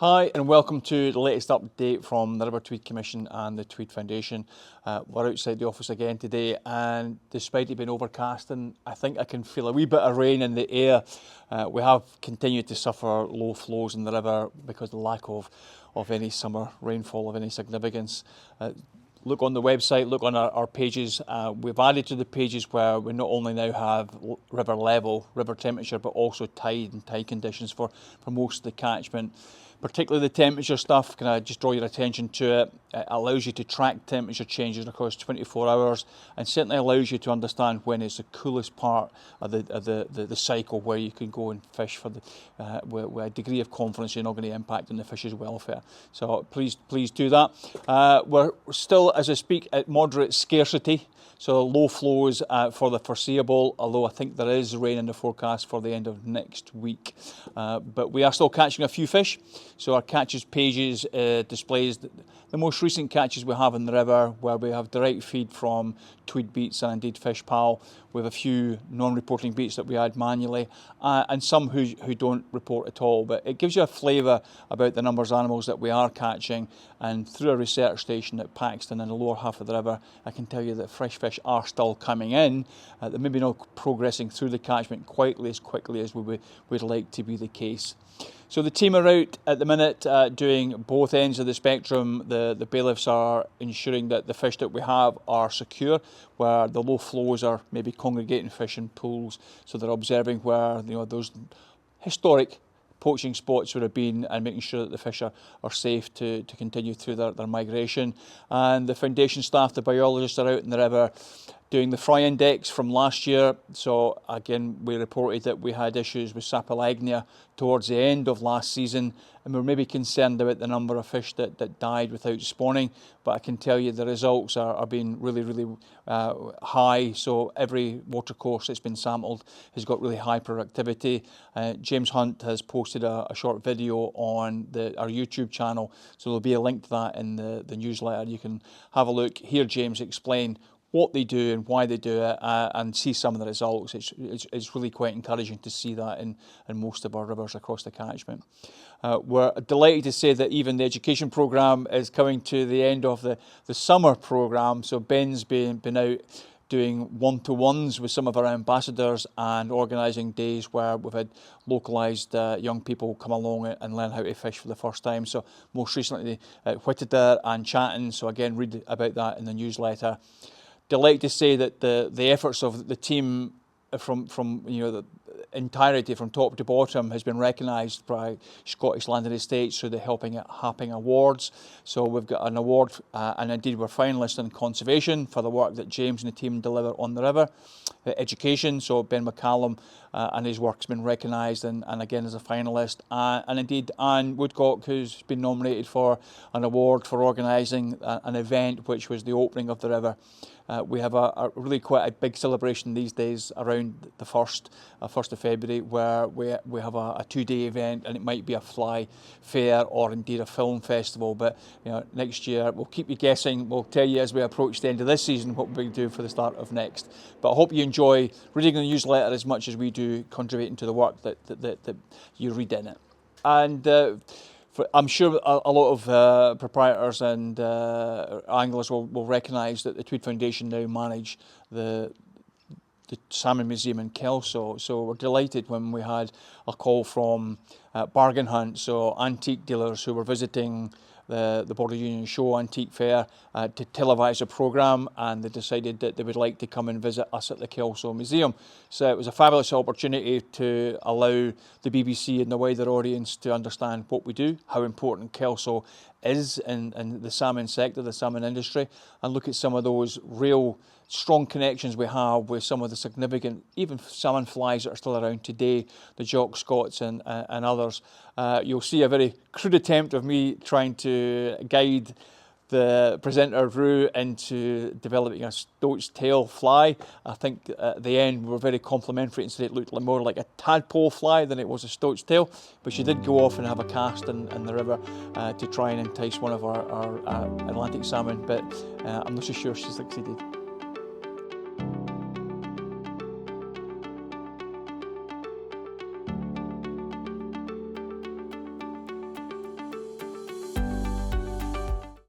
Hi and welcome to the latest update from the River Tweed Commission and the Tweed Foundation. We're outside the office again today, and despite it being overcast and I think I can feel a wee bit of rain in the air, we have continued to suffer low flows in the river because of the lack of any summer rainfall of any significance. Look on the website, look on our pages. We've added to the pages where we not only now have river level, river temperature, but also tide and tide conditions for most of the catchment. Particularly the temperature stuff, can I just draw your attention to it? It allows you to track temperature changes across 24 hours and certainly allows you to understand when it's the coolest part of the cycle where you can go and fish for with a degree of confidence you're not going to impact on the fish's welfare. So please do that. We're still, as I speak, at moderate scarcity. So low flows for the foreseeable, although I think there is rain in the forecast for the end of next week. But we are still catching a few fish. So our catches pages displays the most recent catches we have in the river, where we have direct feed from Tweed beats and indeed Fish Pal. We have a few non-reporting beats that we add manually, and some who don't report at all. But it gives you a flavour about the numbers of animals that we are catching. And through a research station at Paxton in the lower half of the river, I can tell you that fresh fish are still coming in. They're maybe not progressing through the catchment quite as quickly as we would like to be the case. So the team are out at the minute doing both ends of the spectrum. The bailiffs are ensuring that the fish that we have are secure, where the low flows are maybe congregating fish in pools. So they're observing where those historic poaching spots would have been and making sure that the fish are safe to continue through their migration. And the foundation staff, the biologists, are out in the river doing the fry index from last year. So again, we reported that we had issues with sapelagnia towards the end of last season, and we're maybe concerned about the number of fish that died without spawning. But I can tell you the results are being really high. So every watercourse that's been sampled has got really high productivity. James Hunt has posted a short video on our YouTube channel, so there'll be a link to that in the newsletter. You can have a look, hear James explain what they do and why they do it, and see some of the results. It's really quite encouraging to see that in most of our rivers across the catchment. We're delighted to say that even the education programme is coming to the end of the summer programme. So Ben's been out doing one-to-ones with some of our ambassadors and organising days where we've had localised young people come along and learn how to fish for the first time. So most recently at Whittaker and Chatton. So again, read about that in the newsletter. Delighted to say that the efforts of the team from the entirety from top to bottom has been recognised by Scottish Land and Estates through the Helping It Happen Awards. So we've got an award, and indeed we're finalists in conservation for the work that James and the team deliver on the river. Education, so Ben McCallum and his work's been recognised and again as a finalist, and indeed Anne Woodcock, who's been nominated for an award for organising an event which was the opening of the river. We have a really quite a big celebration these days around the 1st of February, where we have a 2-day event, and it might be a fly fair or indeed a film festival. But next year we'll keep you guessing. We'll tell you as we approach the end of this season what we'll do for the start of next. But I hope you enjoy reading the newsletter as much as we do contributing to the work that you read in it. And I'm sure a lot of proprietors and anglers will recognise that the Tweed Foundation now manage the Salmon Museum in Kelso. So we're delighted when we had a call from Bargain Hunt, so antique dealers who were visiting the Border Union Show Antique Fair to televise a programme, and they decided that they would like to come and visit us at the Kelso Museum. So it was a fabulous opportunity to allow the BBC and the wider audience to understand what we do, how important Kelso is in the salmon sector, the salmon industry, and look at some of those real strong connections we have with some of the significant, even salmon flies that are still around today, the Jock Scots and others. You'll see a very crude attempt of me trying to guide the presenter Rue into developing a stoat's tail fly. I think at the end we were very complimentary and said it looked more like a tadpole fly than it was a stoat's tail, but she did go off and have a cast in the river to try and entice one of our Atlantic salmon, but I'm not so sure she succeeded.